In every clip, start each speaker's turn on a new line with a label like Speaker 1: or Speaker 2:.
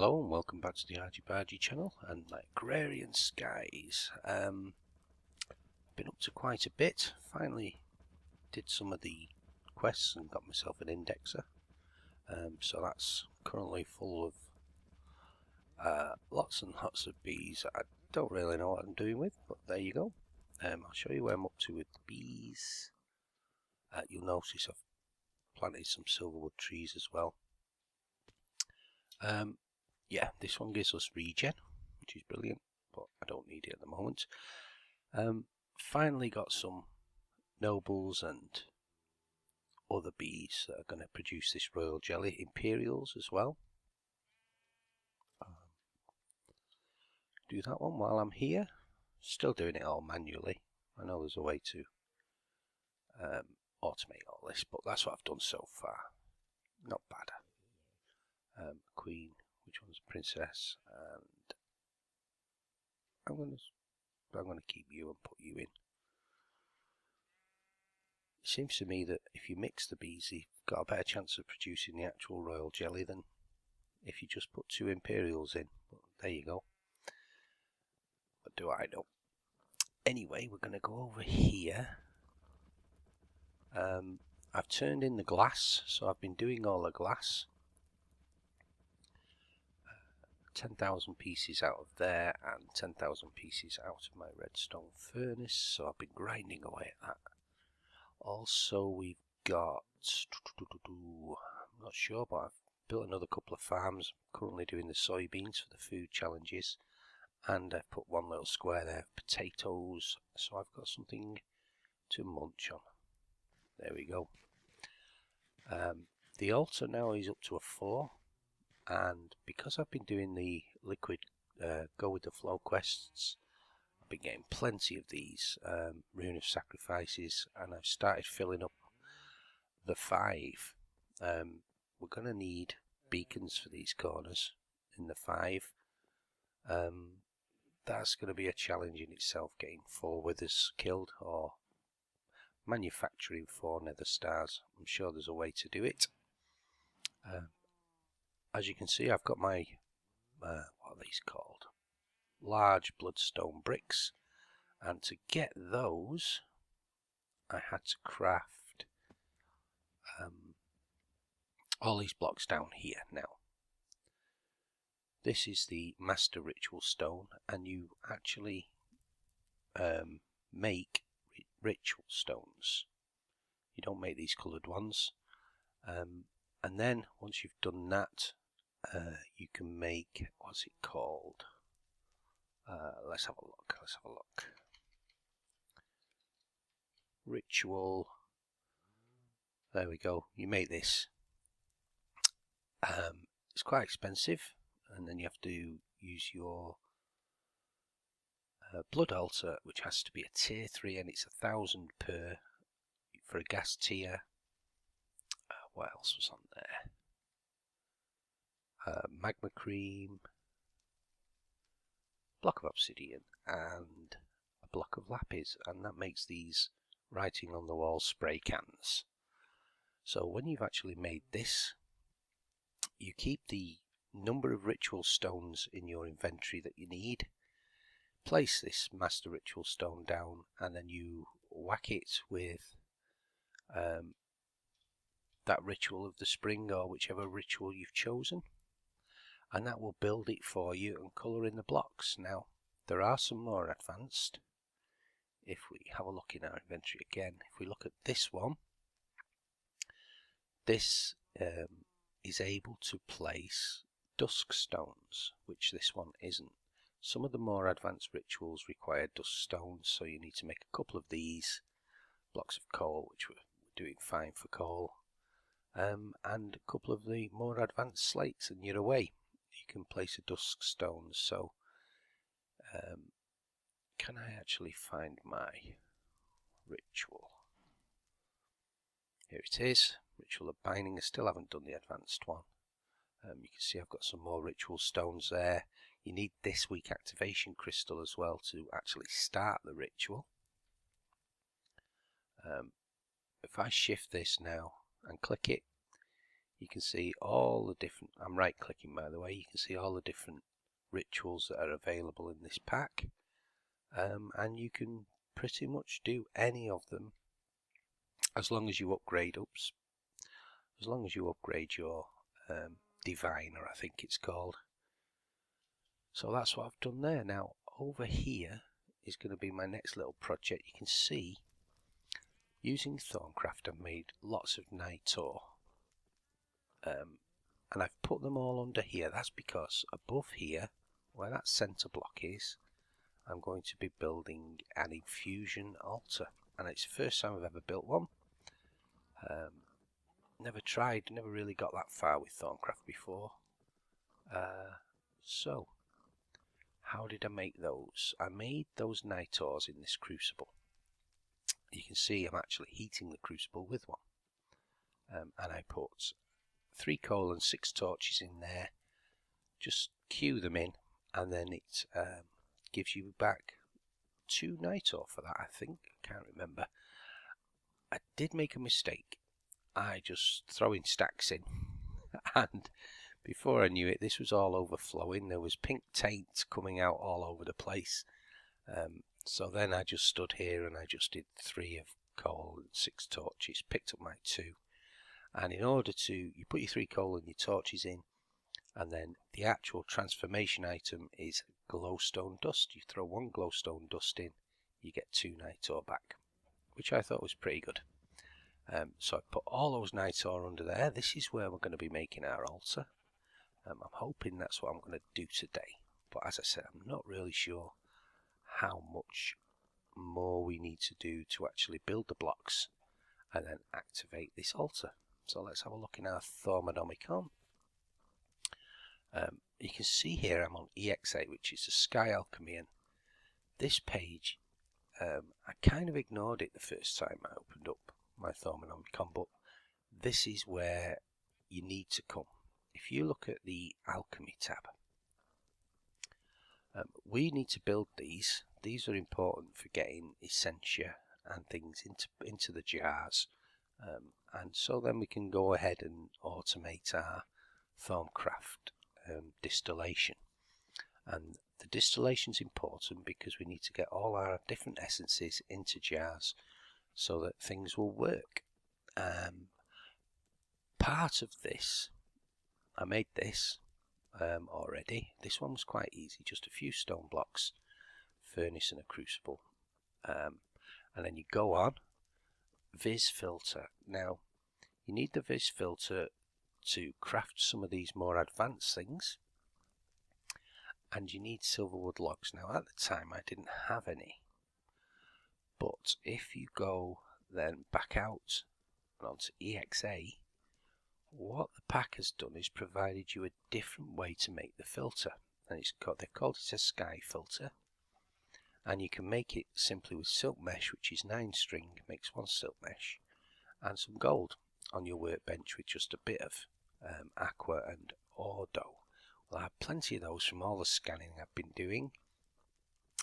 Speaker 1: Hello and welcome back to the Rgbargeee channel and my Agrarian skies. Been up to quite a bit. Finally did some of the quests and got myself an indexer. So that's currently full of lots and lots of bees that I don't really know what I'm doing with, but there you go. I'll show you where I'm up to with the bees. You'll notice I've planted some silverwood trees as well. Yeah, this one gives us regen, which is brilliant, but I don't need it at the moment. Finally got some nobles and other bees that are going to produce this royal jelly, imperials as well. Do that one while I'm here. Still doing it all manually. I know there's a way to automate all this, but that's what I've done so far. Not bad. Queen. Which one's princess? And I'm gonna keep you and put you in. It seems to me that if you mix the bees, you've got a better chance of producing the actual royal jelly than if you just put two imperials in. But there you go. What do I know? Anyway, we're gonna go over here. I've turned in the glass, so I've been doing all the glass. 10,000 pieces out of there and 10,000 pieces out of my redstone furnace, so I've been grinding away at that. Also we've got, I'm not sure, but I've built another couple of farms. I'm currently doing the soybeans for the food challenges, and I've put one little square there of potatoes, so I've got something to munch on. There we go. The altar now is up to a 4. And because I've been doing the liquid go with the flow quests, I've been getting plenty of these rune of sacrifices, and I've started filling up the 5. We're going to need beacons for these corners in the 5. That's going to be a challenge in itself, getting 4 withers killed or manufacturing 4 nether stars. I'm sure there's a way to do it. As you can see, I've got my, what are these called? Large bloodstone bricks. And to get those, I had to craft all these blocks down here. Now, this is the Master Ritual Stone, and you actually make ritual stones. You don't make these coloured ones. And then, once you've done that, you can make, what's it called? Let's have a look. Ritual. There we go. You make this. It's quite expensive, and then you have to use your blood altar, which has to be a tier 3, and it's 1,000 per for a gas tier. What else was on there? Magma cream, block of obsidian, and a block of lapis, and that makes these writing on the wall spray cans. So when you've actually made this, you keep the number of ritual stones in your inventory that you need, place this Master Ritual Stone down, and then you whack it with that ritual of the spring or whichever ritual you've chosen, and that will build it for you and colour in the blocks. Now, there are some more advanced. If we have a look in our inventory again, if we look at this one, this is able to place dusk stones, which this one isn't. Some of the more advanced rituals require dusk stones, so you need to make a couple of these blocks of coal, which we're doing fine for coal, and a couple of the more advanced slates, and you're away. You can place a dusk stone. So can I actually find my ritual? Here it is, Ritual of Binding. I still haven't done the advanced one. You can see I've got some more ritual stones there. You need this weak activation crystal as well to actually start the ritual. If I shift this now and click it, you can see all the different, I'm right clicking by the way, you can see all the different rituals that are available in this pack, and you can pretty much do any of them as long as you upgrade as long as you upgrade your diviner, I think it's called. So that's what I've done there. Now over here is going to be my next little project. You can see using Thaumcraft I've made lots of Nitor, and I've put them all under here. That's because above here, where that center block is, I'm going to be building an Infusion Altar, and it's the first time I've ever built one. Never really got that far with Thaumcraft before. So how did I make those? I made those Nitors in this crucible. You can see I'm actually heating the crucible with one, and I put 3 coal and 6 torches in there. Just cue them in, and then it gives you back 2 Nitor for that, I think. I can't remember. I did make a mistake. I just throw in stacks in, and before I knew it, this was all overflowing. There was pink taint coming out all over the place. So then I just stood here and I just did 3 of coal and 6 torches, picked up my 2. And in order to, you put your 3 coal and your torches in, and then the actual transformation item is glowstone dust. You throw 1 glowstone dust in, you get 2 Nitor back, which I thought was pretty good. So I put all those Nitor under there. This is where we're going to be making our altar. I'm hoping that's what I'm going to do today, but as I said, I'm not really sure how much more we need to do to actually build the blocks and then activate this altar. So let's have a look in our Thaumcraft. You can see here I'm on EX8, which is the Sky Alchemy, and this page, I kind of ignored it the first time I opened up my Thaumcraft, but this is where you need to come. If you look at the Alchemy tab, we need to build these. These are important for getting essentia and things into the jars, and so then we can go ahead and automate our Thaumcraft distillation. And the distillation is important because we need to get all our different essences into jars so that things will work. Part of this, I made this already. This one was quite easy, just a few stone blocks, furnace and a crucible, and then you go on Vis filter. Now you need the Vis filter to craft some of these more advanced things, and you need silverwood logs. Now at the time I didn't have any, but if you go then back out onto EXA, what the pack has done is provided you a different way to make the filter, and they've called it a sky filter, and you can make it simply with silk mesh, which is 9 string, makes 1 silk mesh, and some gold on your workbench with just a bit of aqua and ordo. Well, I have plenty of those from all the scanning I've been doing,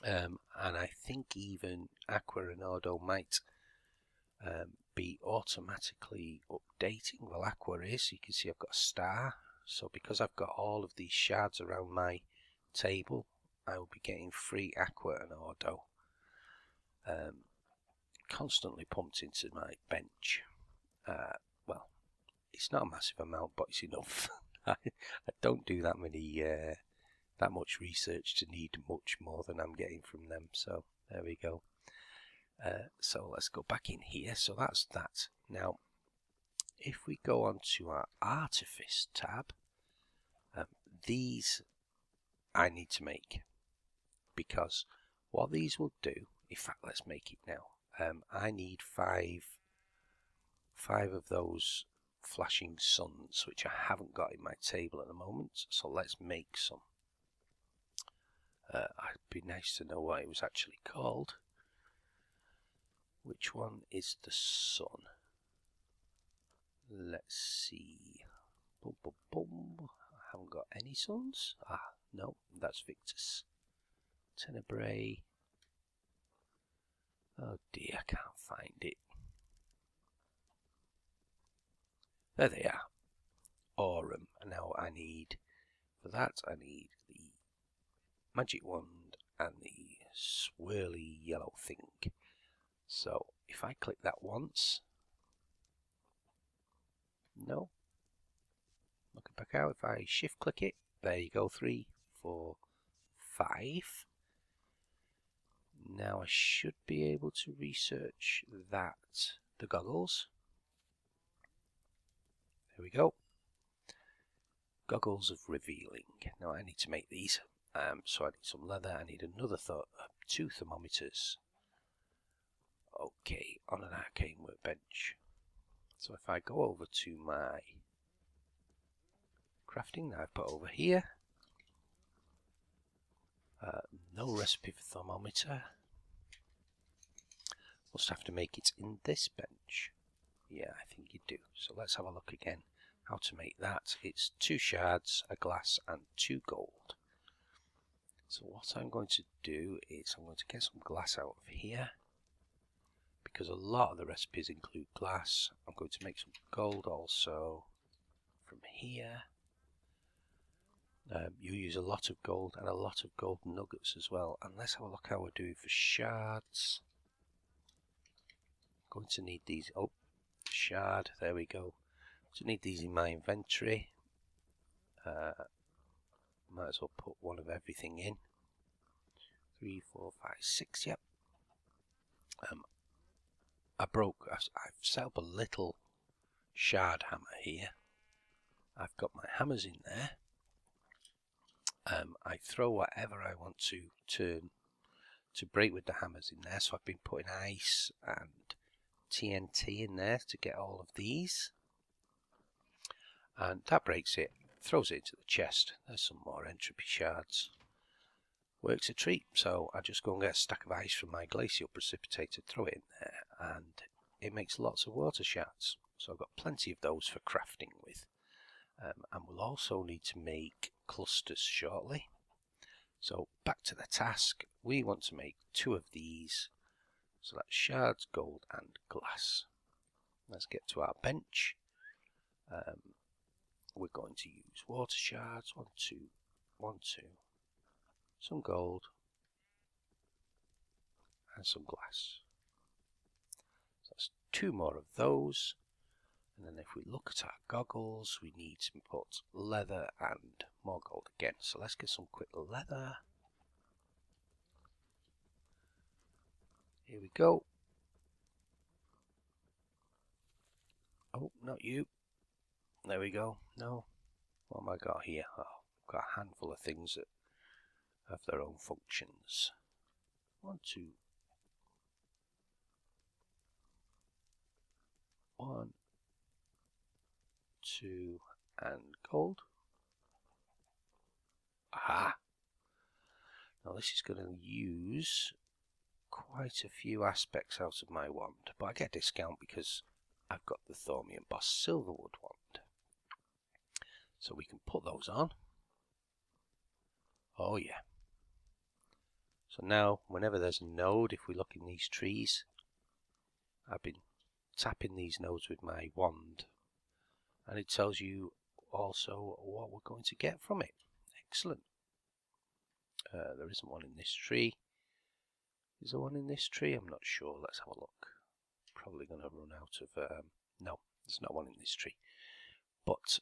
Speaker 1: and I think even aqua and ordo might be automatically updating. Well, aqua is, you can see I've got a star, so because I've got all of these shards around my table, I will be getting free aqua and ordo constantly pumped into my bench. Well, it's not a massive amount, but it's enough. I don't do that much research to need much more than I'm getting from them, so there we go. So let's go back in here. So that's that. Now if we go on to our Artifice tab, these I need to make, because what these will do, in fact let's make it now. I need 5 of those flashing suns, which I haven't got in my table at the moment, so let's make some. It'd be nice to know what it was actually called. Which one is the sun? Let's see. Boom, boom, boom. I haven't got any suns. Ah, no, that's Victus. Tenebrae. Oh dear, I can't find it. There they are. aurum. And now I need, for that I need the magic wand and the swirly yellow thing. So if I click that once, no, look it back out. If I shift click it, there you go, 3, 4, 5. Now I should be able to research that, the goggles. There we go. Goggles of revealing. Now I need to make these. So I need some leather. I need another 2 thermometers. Okay, on an arcane workbench. So if I go over to my crafting that I put over here, no recipe for thermometer. Must have to make it in this bench. Yeah, I think you do. So let's have a look again how to make that. It's 2 shards, a glass and 2 gold. So what I'm going to do is I'm going to get some glass out of here, because a lot of the recipes include glass. I'm going to make some gold also from here. You use a lot of gold and a lot of gold nuggets as well. And let's have a look how we're doing for shards. I'm going to need these. Oh, shard, there we go. So need these in my inventory. Might as well put one of everything in. 3, 4, 5, 6. Yep. I've set up a little shard hammer here. I've got my hammers in there. I throw whatever I want to break with the hammers in there. So I've been putting ice and TNT in there to get all of these. And that breaks it, throws it into the chest. There's some more entropy shards. Works a treat. So I just go and get a stack of ice from my glacial precipitator, throw it in there, and it makes lots of water shards. So I've got plenty of those for crafting with. And we'll also need to make clusters shortly. So back to the task. We want to make 2 of these. So that's shards, gold and glass. Let's get to our bench. We're going to use water shards. 1, 2, 1, 2. Some gold. And some glass. So that's 2 more of those. And then if we look at our goggles, we need to put leather and more gold again. So let's get some quick leather. Here we go. Oh, not you. There we go. No. What have I got here? Oh, I've got a handful of things that have their own functions. 1, 2. 1, 2, and gold. Aha! Now this is going to use quite a few aspects out of my wand, but I get a discount because I've got the Thaumian Boss Silverwood wand. So we can put those on. Oh yeah. So now whenever there's a node, if we look in these trees, I've been tapping these nodes with my wand, and it tells you also what we're going to get from it. Excellent. There isn't one in this tree. Is there one in this tree? I'm not sure. Let's have a look. Probably going to run out of... no, there's not one in this tree. But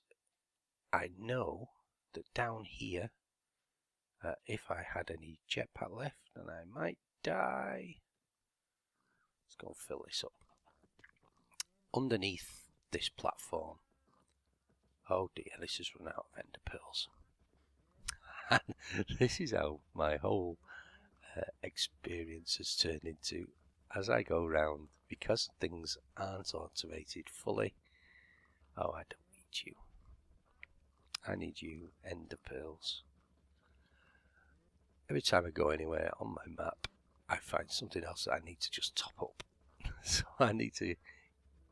Speaker 1: I know that down here, if I had any jetpack left, then I might die. Let's go and fill this up. Underneath this platform. Oh dear, this has run out of ender pearls. This is how my whole experience has turned into. As I go round, because things aren't automated fully. Oh, I don't need you. I need you, ender pearls. Every time I go anywhere on my map, I find something else that I need to just top up. So I need to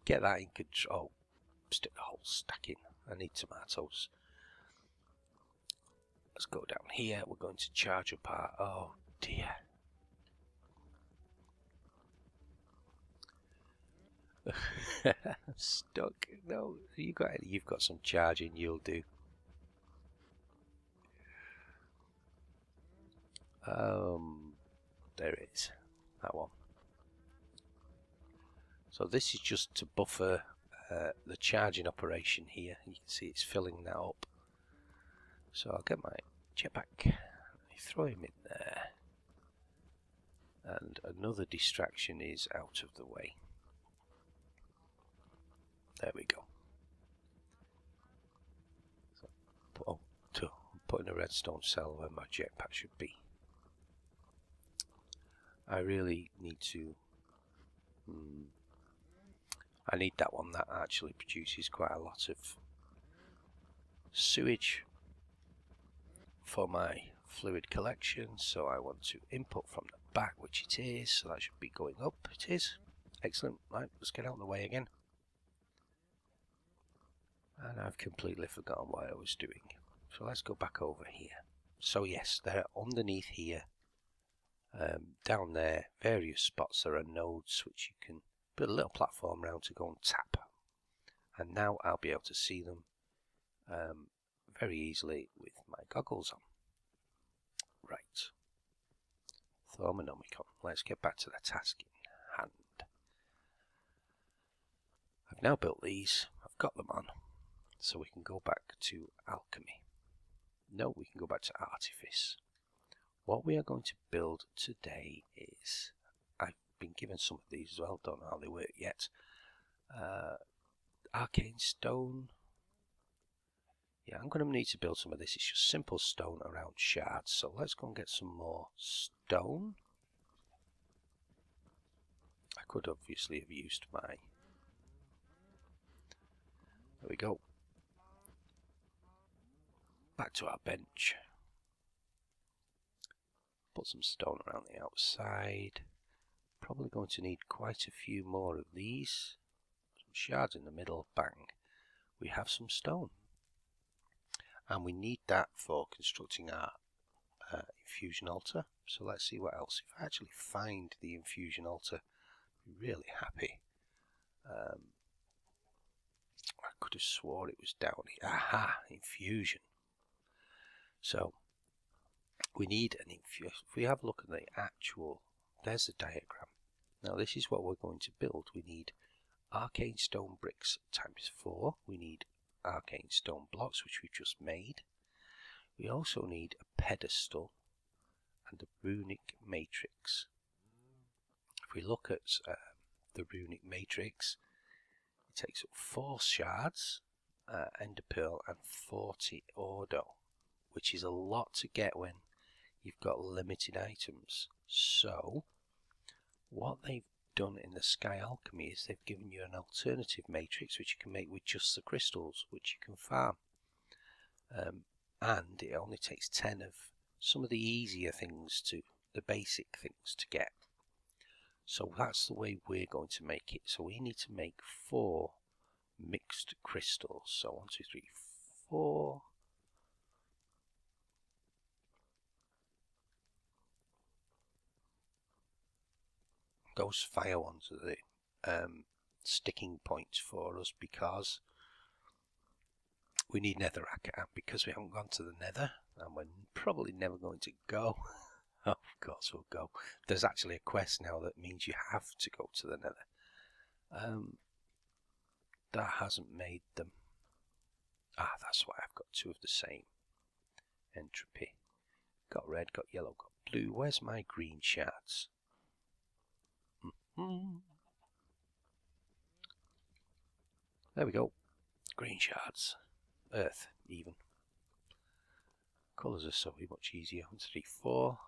Speaker 1: get that in control. Stick the whole stack in. I need tomatoes. Let's go down here. We're going to charge up our... Oh dear. Stuck. No, you've got some charging you'll do. There it is. That one. So this is just to buffer the charging operation here. You can see it's filling that up. So I'll get my jetpack, throw him in there, and another distraction is out of the way. There we go. So, putting a redstone cell where my jetpack should be. I really need to... I need that one that actually produces quite a lot of sewage for my fluid collection, so I want to input from the back, which it is, so that should be going up. It is. Excellent. Right, let's get out of the way again. And I've completely forgotten what I was doing. So let's go back over here. So yes, they're underneath here. Down there, various spots, there are nodes which you can put a little platform around to go and tap. And now I'll be able to see them very easily with my goggles on. Right. Thermonomicon. Let's get back to the task in hand. I've now built these. I've got them on. So we can go back to alchemy. No, we can go back to artifice. What we are going to build today is, I've been given some of these as well, don't know how they work yet. Arcane stone. Yeah, I'm going to need to build some of this. It's just simple stone around shards. So let's go and get some more stone. I could obviously have used my... There we go. Back to our bench. Put some stone around the outside. Probably going to need quite a few more of these. Some shards in the middle. Bang. We have some stone. And we need that for constructing our Infusion Altar. So let's see what else. If I actually find the Infusion Altar, I'll be really happy. I could have swore it was down here. Aha! Infusion. So we need an infusion. If we have a look at the actual, there's the diagram. Now this is what we're going to build. We need arcane stone bricks ×4. We need arcane stone blocks, which we've just made. We also need a pedestal and a runic matrix. If we look at the runic matrix, it takes up 4 shards, ender pearl, and 40 ordo, which is a lot to get when you've got limited items. So what they've done in the Sky Alchemy is they've given you an alternative matrix which you can make with just the crystals, which you can farm, and it only takes 10 of some of the easier things, to the basic things to get. So that's the way we're going to make it. So we need to make 4 mixed crystals. So 1, 2, 3, 4. Those fire ones are the sticking points for us, because we need netherrack, and because we haven't gone to the nether, and we're probably never going to go. Of course we'll go. There's actually a quest now that means you have to go to the nether. That hasn't made them. Ah, that's why I've got 2 of the same entropy. Got red, got yellow, got blue. Where's my green shards? There we go. Green shards. Earth, even. Colours are so much easier. 1, 2, 3, 4.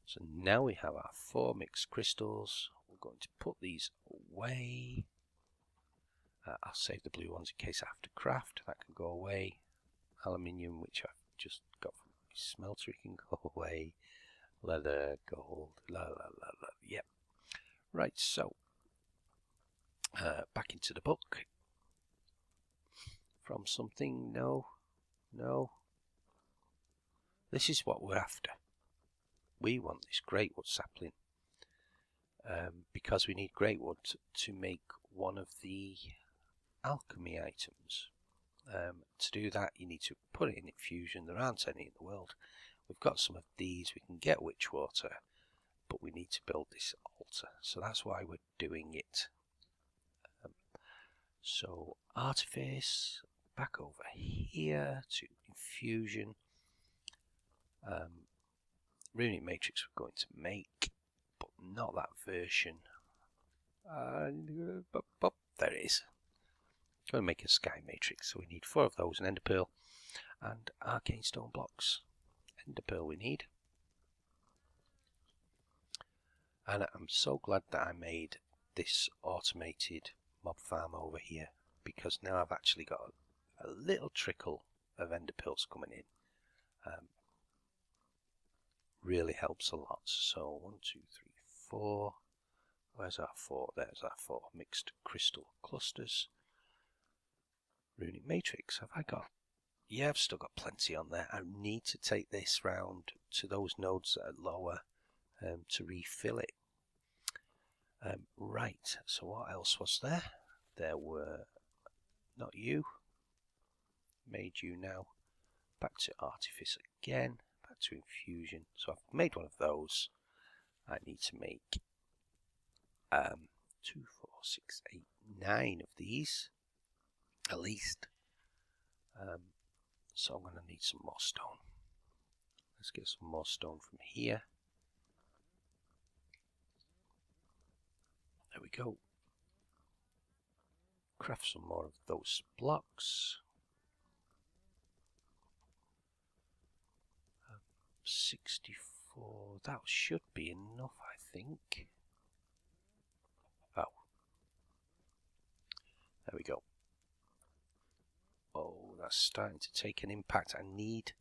Speaker 1: So now we have our 4 mixed crystals. We're going to put these away. I'll save the blue ones in case I have to craft. That can go away. Aluminium, which I've just got from my smeltery, can go away. Leather, gold, yep. Right, so back into the book. From something, no. This is what we're after. We want this great wood sapling, because we need great wood to make one of the alchemy items. To do that, you need to put it in Infusion. There aren't any in the world. We've got some of these. We can get witch water, but we need to build this altar. So that's why we're doing it. So artifice, back over here to Infusion. Runic matrix we're going to make, but not that version. There it is. Going to make a sky matrix, so we need 4 of those, an ender pearl and arcane stone blocks. Ender pearl we need. And I'm so glad that I made this automated mob farm over here, because now I've actually got a little trickle of ender pearls coming in. Really helps a lot. So 1, 2, 3, 4. Where's our 4? There's our 4 mixed crystal clusters. Runic matrix, have I got? Yeah, I've still got plenty on there. I need to take this round to those nodes that are lower to refill it. Right, so what else was there? There were, not you, made you now. Back to artifice again, back to infusion. So I've made one of those. I need to make 2, 4, 6, 8, 9 of these, at least. So I'm going to need some more stone. Let's get some more stone from here. There we go. Craft some more of those blocks. 64. That should be enough, I think. Oh. There we go. Oh, that's starting to take an impact. I need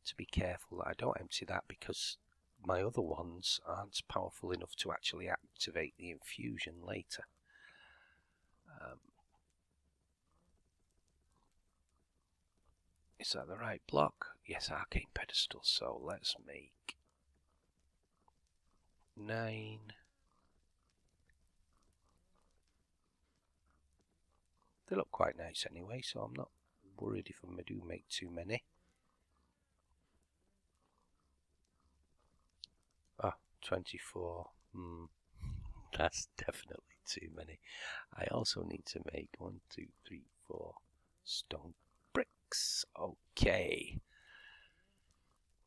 Speaker 1: to be careful that I don't empty that, because my other ones aren't powerful enough to actually activate the infusion later. Is that the right block? Yes, arcane pedestal. So let's make 9. They look quite nice anyway, so I'm not worried if I do make too many. Ah, 24. That's definitely too many. I also need to make 1, 2, 3, 4 stone bricks. Okay.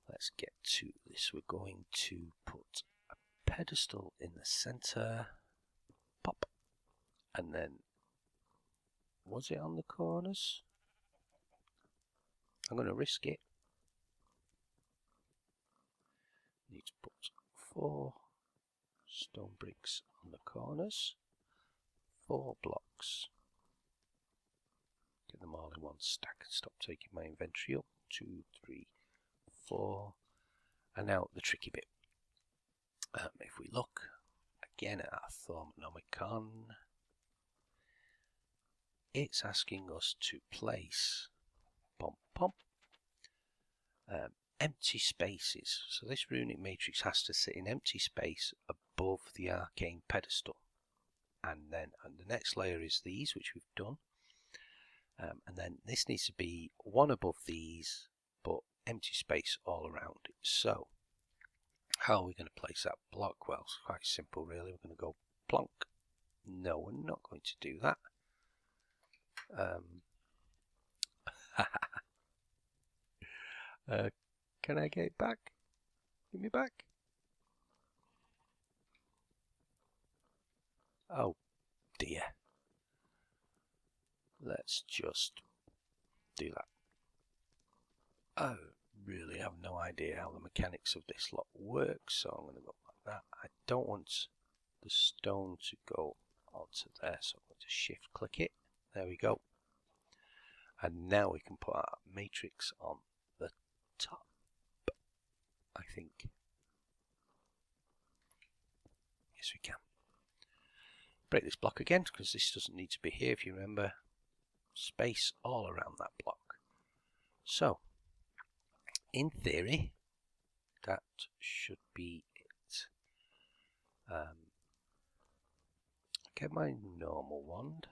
Speaker 1: Let's get to this. We're going to put a pedestal in the center. Pop. And then, was it on the corners? I'm going to risk it. Need to put 4 stone bricks on the corners. 4 blocks. Get them all in one stack. Stop taking my inventory up. 2, 3, 4. And now the tricky bit. If we look again at our Thaumcraft, it's asking us to place empty spaces. So this runic matrix has to sit in empty space above the arcane pedestal. And then the next layer is these, which we've done. And then this needs to be one above these, but empty space all around it. So how are we going to place that block? Well, it's quite simple really. We're going to go plonk. No, we're not going to do that. Can I get it back? Give me back. Oh dear. Let's just do that. I really have no idea how the mechanics of this lot work, so I'm going to go like that. I don't want the stone to go onto there, so I'm going to shift click it. There we go. And now we can put our matrix on the top, I think. Yes, we can. Break this block again, because this doesn't need to be here, if you remember. Space all around that block. So, in theory, that should be it. get my normal wand.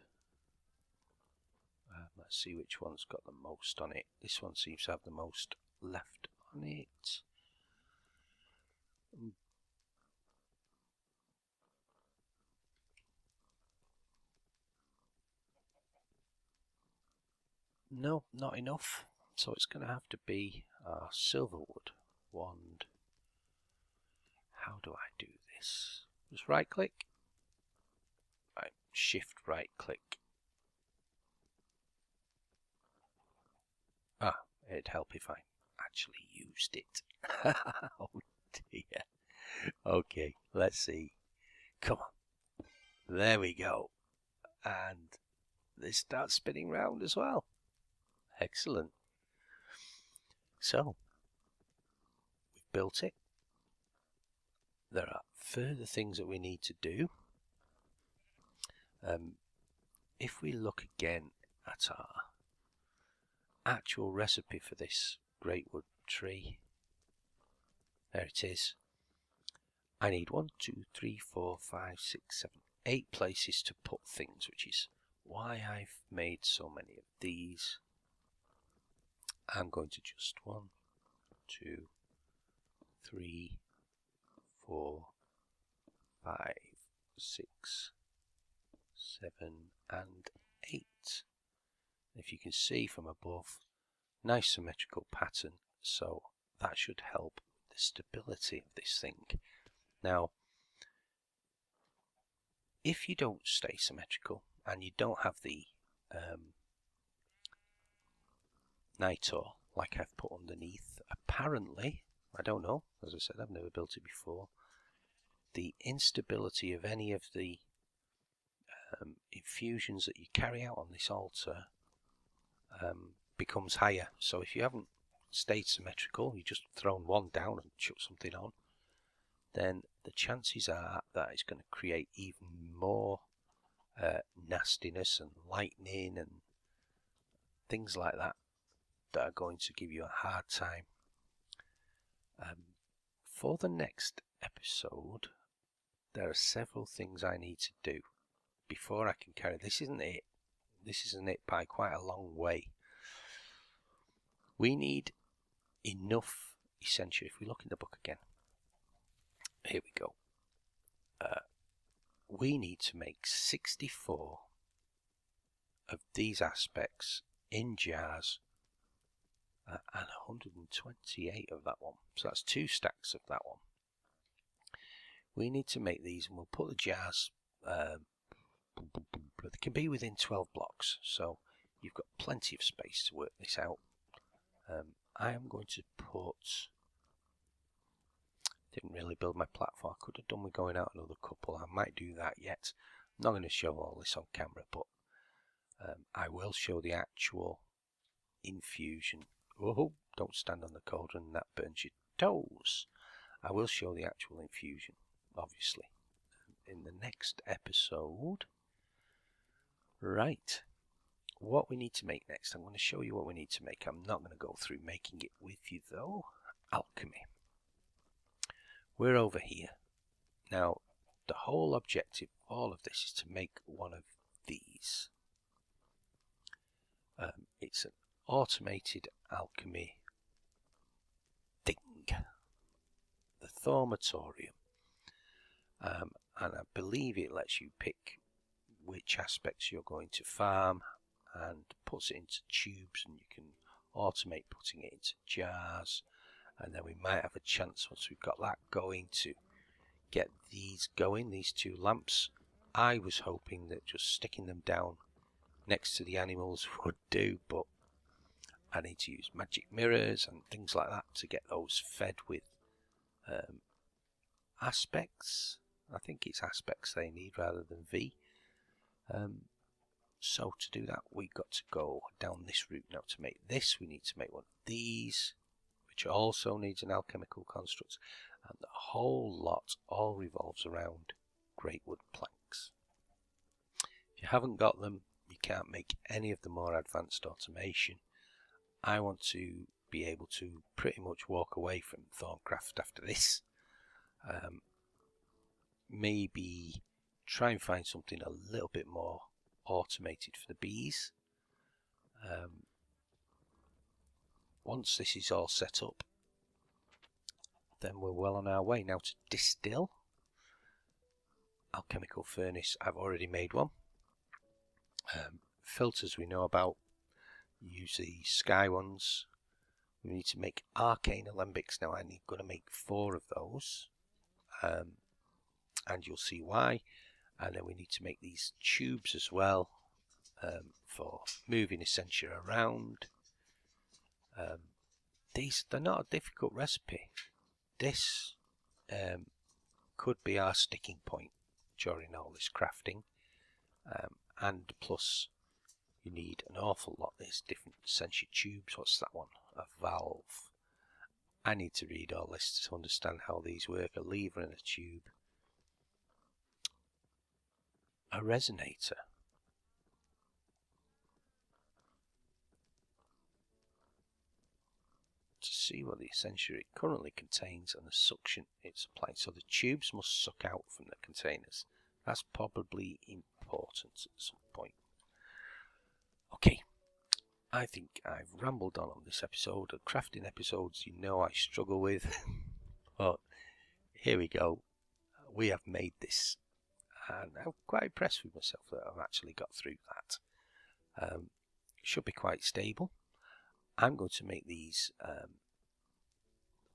Speaker 1: Let's see which one's got the most on it. This one seems to have the most left on it. No, not enough. So it's going to have to be our silverwood wand. How do I do this? Just right click. Right, shift right click. Ah, it'd help if I actually used it. Oh dear. Okay, let's see. Come on. There we go. And they start spinning round as well. Excellent. So, we've built it. There are further things that we need to do. If we look again at our actual recipe for this great wood tree, there it is. I need 1, 2, 3, 4, 5, 6, 7, 8 places to put things, which is why I've made so many of these. I'm going to just 1, 2, 3, 4, 5, 6, 7 and 8. If you can see from above, nice symmetrical pattern, so that should help the stability of this thing. Now, if you don't stay symmetrical and you don't have the nitor like I've put underneath, apparently, I don't know, as I said, I've never built it before, the instability of any of the infusions that you carry out on this altar becomes higher. So if you haven't stayed symmetrical, you just thrown one down and chuck something on, then the chances are that it's going to create even more nastiness and lightning and things like that that are going to give you a hard time. For the next episode, there are several things I need to do before I can carry. This isn't it. This isn't it by quite a long way. We need enough, essentially, if we look in the book again, here we go. We need to make 64 of these aspects in jars and 128 of that one. So that's 2 stacks of that one. We need to make these, and we'll put the jars, they can be within 12 blocks, so you've got plenty of space to work this out. I am going to put, didn't really build my platform, I could have done with going out another couple, I might do that yet. I'm not going to show all this on camera, but I will show the actual infusion. Oh, don't stand on the cauldron, that burns your toes. I will show the actual infusion, obviously, in the next episode. Right, what we need to make next, I'm going to show you what we need to make. I'm not going to go through making it with you though. Alchemy. We're over here. Now, the whole objective of all of this is to make one of these. It's an automated alchemy thing, the Thaumcraft, and I believe it lets you pick which aspects you're going to farm and puts it into tubes, and you can automate putting it into jars, and then we might have a chance once we've got that going to get these going, these 2 lamps. I was hoping that just sticking them down next to the animals would do, but I need to use magic mirrors and things like that to get those fed with aspects. I think it's aspects they need rather than V. So to do that, we've got to go down this route. Now to make this, we need to make one of these, which also needs an alchemical construct, and the whole lot all revolves around great wood planks. If you haven't got them, you can't make any of the more advanced automation. I want to be able to pretty much walk away from Thaumcraft after this. Maybe try and find something a little bit more automated for the bees. Once this is all set up, then we're well on our way. Now to distill. Alchemical furnace, I've already made one. Filters we know about. Use the sky ones. We need to make arcane alembics. Now I'm going to make 4 of those, and you'll see why. And then we need to make these tubes as well, for moving Essentia around. They're not a difficult recipe. This could be our sticking point during all this crafting, and plus you need an awful lot. There's different Essentia tubes. What's that one? A valve. I need to read all this to understand how these work. A lever and a tube. A resonator. To see what the Essentia it currently contains and the suction it's applied. So the tubes must suck out from the containers. That's probably important at some point. Okay, I think I've rambled on this episode. The crafting episodes, you know, I struggle with. But here we go. We have made this, and I'm quite impressed with myself that I've actually got through that. It should be quite stable. I'm going to make these,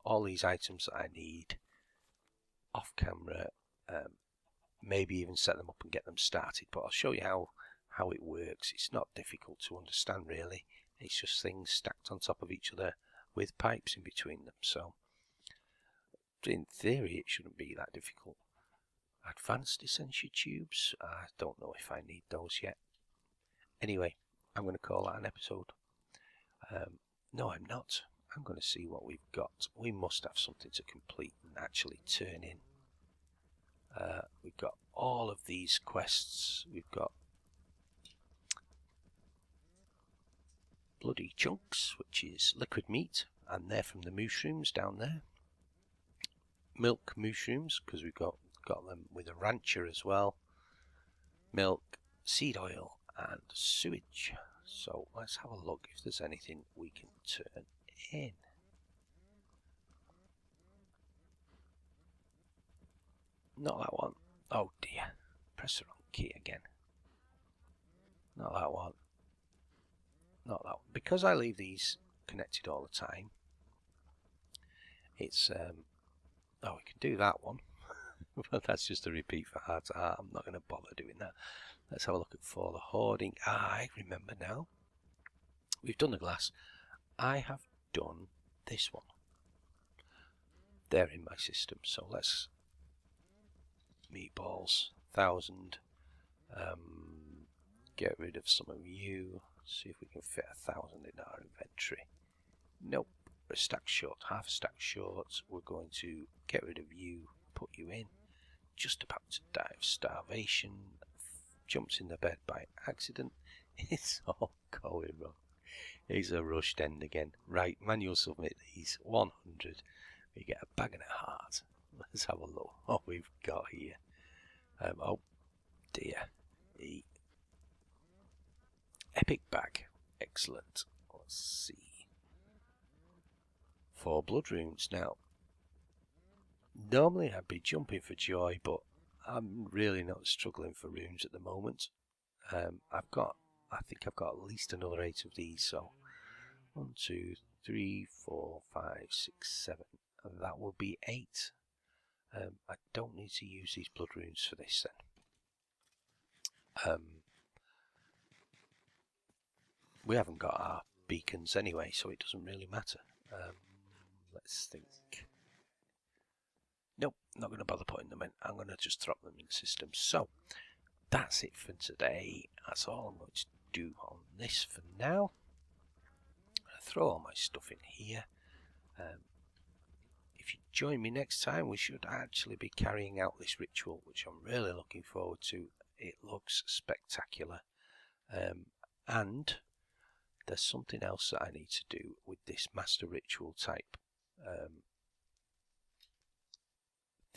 Speaker 1: all these items that I need off camera, maybe even set them up and get them started, but I'll show you how it works. It's not difficult to understand really. It's just things stacked on top of each other with pipes in between them. So in theory it shouldn't be that difficult. Advanced Essentia tubes, I don't know if I need those yet. Anyway, I'm going to call that an episode. No, I'm not. I'm going to see what we've got. We must have something to complete and actually turn in. We've got all of these quests. We've got bloody chunks, which is liquid meat, and they're from the mushrooms down there. Milk mushrooms, because we've got them with a rancher as well. Milk, seed oil, and sewage. So let's have a look if there's anything we can turn in. Not that one. Oh dear. Press the wrong key again. Not that one. Not that one. Because I leave these connected all the time, it's oh, we can do that one. But that's just a repeat for heart to heart. I'm not going to bother doing that. Let's have a look for the hoarding. I remember now. We've done the glass. I have done this one. They're in my system. So let's meatballs 1000. Get rid of some of you. See if we can fit 1000 in our inventory. Nope. We're a stack short. Half a stack short. We're going to get rid of you. Put you in. Just about to die of starvation. Jumps in the bed by accident. It's all going wrong. It's a rushed end again. Right, manual submit these. 100. We get a bag and a heart. Let's have a look what we've got here. Oh dear. Epic bag. Excellent. Let's see. 4 blood runes. Now, normally I'd be jumping for joy, but I'm really not struggling for runes at the moment. I think I've got at least another 8 of these, so 1, 2, 3, 4, 5, 6, 7, and that will be 8. I don't need to use these blood runes for this then. We haven't got our beacons anyway, so it doesn't really matter. Let's think. Nope, not going to bother putting them in. I'm going to just drop them in the system. So, that's it for today. That's all I'm going to do on this for now. I'm going to throw all my stuff in here. If you join me next time, we should actually be carrying out this ritual, which I'm really looking forward to. It looks spectacular. And there's something else that I need to do with this master ritual type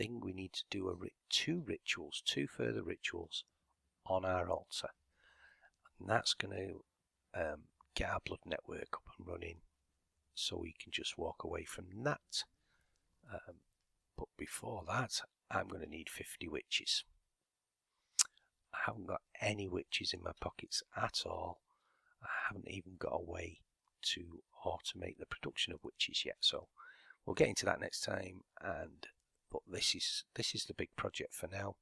Speaker 1: think we need to do two further rituals on our altar, and that's going to get our blood network up and running, so we can just walk away from that. But before that, I'm going to need 50 witches. I haven't got any witches in my pockets at all. I haven't even got a way to automate the production of witches yet, so we'll get into that next time. But this is the big project for now.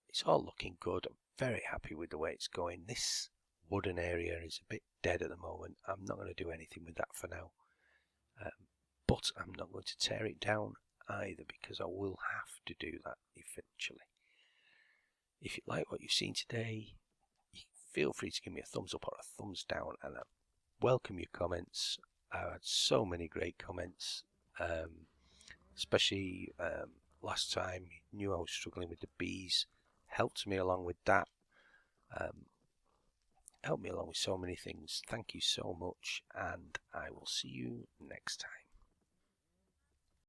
Speaker 1: It's all looking good. I'm very happy with the way it's going. This wooden area is a bit dead at the moment. I'm not going to do anything with that for now, but I'm not going to tear it down either, because I will have to do that eventually. If you like what you've seen today, feel free to give me a thumbs up or a thumbs down, and I welcome your comments. I had so many great comments, especially last time. You knew I was struggling with the bees, helped me along with that, helped me along with so many things. Thank you so much, and I will see you next time.